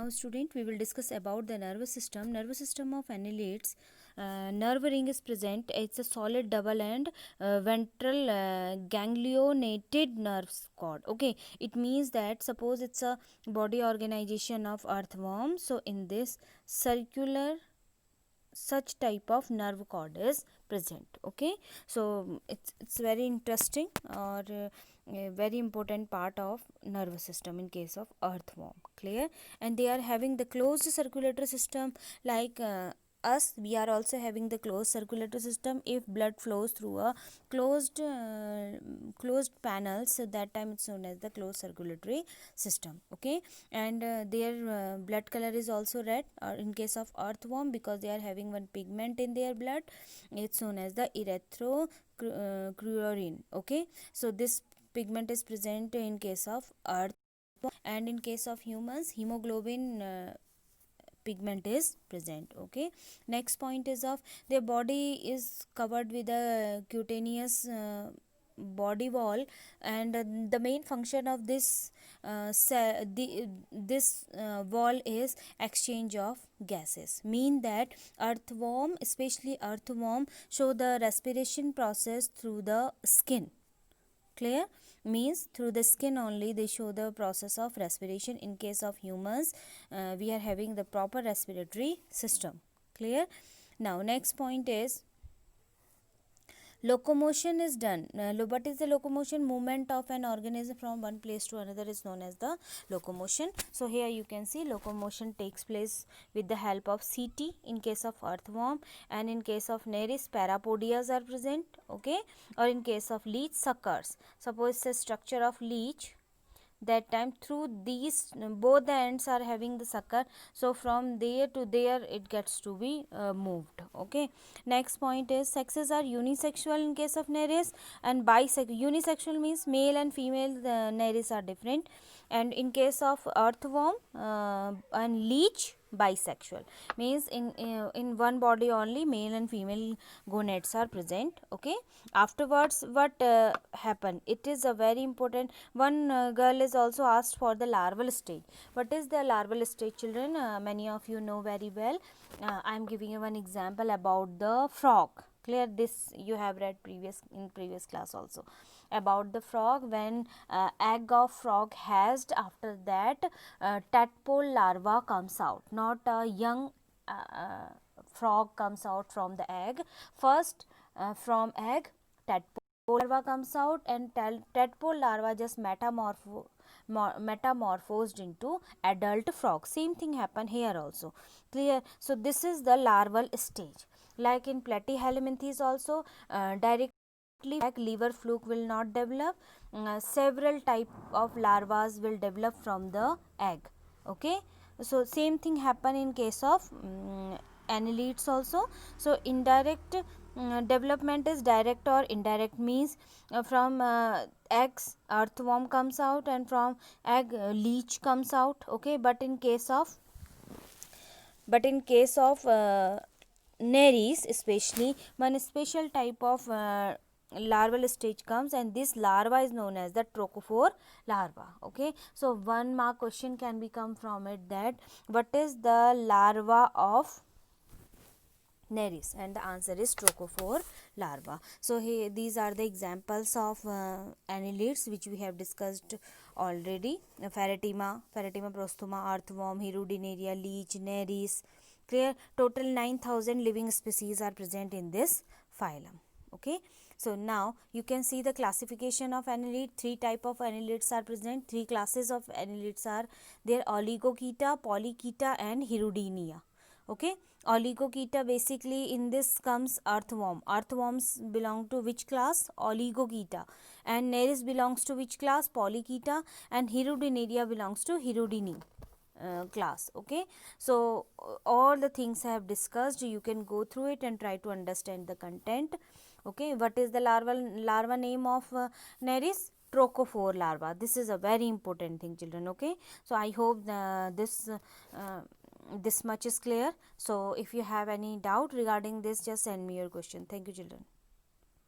Now student, we will discuss about the nervous system. Nervous system of annelids. Nerve ring is present. It's a solid double and ventral ganglionated nerve cord. Okay, it means that suppose it's a body organization of earthworm. So in this circular such type of nerve cord is present. Okay, so it's very interesting or a very important part of nervous system in case of earthworm. Clear? And they are having the closed circulatory system like us. We are also having the closed circulatory system. If blood flows through a closed panel, so that time it's known as the closed circulatory system. Okay, and their blood color is also red, or in case of earthworm, because they are having one pigment in their blood, it's known as the erythrochlorine. Okay, so this pigment is present in case of earth, and in case of humans, hemoglobin pigment is present. Okay, next point is of their body is covered with a cutaneous body wall, and the main function of this wall is exchange of gases. Mean that earthworm, especially earthworm, show the respiration process through the skin. Clear? Means through the skin only they show the process of respiration. In case of humans, we are having the proper respiratory system. Clear? Now next point is locomotion is done. What is the locomotion? Movement of an organism from one place to another is known as the locomotion. So here you can see locomotion takes place with the help of CT in case of earthworm, and in case of Nereis, parapodias are present. Okay, or in case of leech, suckers. Suppose the structure of leech, that time through these both the ends are having the sucker, so from there to there it gets to be moved. Okay, next point is sexes are unisexual in case of Nereis, and bisexual. Unisexual means male and female Nereis are different, and in case of earthworm and leech, bisexual means in one body only male and female gonads are present. Okay, afterwards what happen, it is a very important one. Girl is also asked for the larval stage. What is the larval stage, children? Many of you know very well. I am giving you one example about the frog. Clear? This you have read in previous class also about the frog. When egg of frog hatched, after that tadpole larva comes out, not a young frog comes out from the egg. First from egg tadpole larva comes out, and tadpole larva just metamorphosed into adult frog. Same thing happen here also. Clear? So this is the larval stage. Like in platyhelminthes also, directly liver fluke will not develop. Several type of larvas will develop from the egg. Okay, so same thing happen in case of annelids also. So indirect development is direct or indirect, means from eggs earthworm comes out, and from egg leech comes out. Okay, but in case of Nereis, especially one special type of larval stage comes, and this larva is known as the trochophore larva. Okay, so one mark question can become from it, that what is the larva of Nereis, and the answer is trochophore larva. So here these are the examples of annelids which we have discussed already. Pheretima, prosthuma, earthworm, hirudinaria, leech, Nereis. Clear? Total 9,000 living species are present in this phylum. Okay, so now you can see the classification of annelid. Three type of annelids are present. Three classes of annelids are there: Oligochaeta, Polychaeta, and Hirudinia. Okay, Oligochaeta, basically in this comes earthworm. Earthworms belong to which class? Oligochaeta. And Nereis belongs to which class? Polychaeta. And Hirudinaria belongs to Hirudini class. Okay, so all the things I have discussed, you can go through it and try to understand the content. Okay, what is the larva name of Nereis? Trochophore larva. This is a very important thing, children. Okay, so I hope this much is clear. So if you have any doubt regarding this, just send me your question. Thank you, children.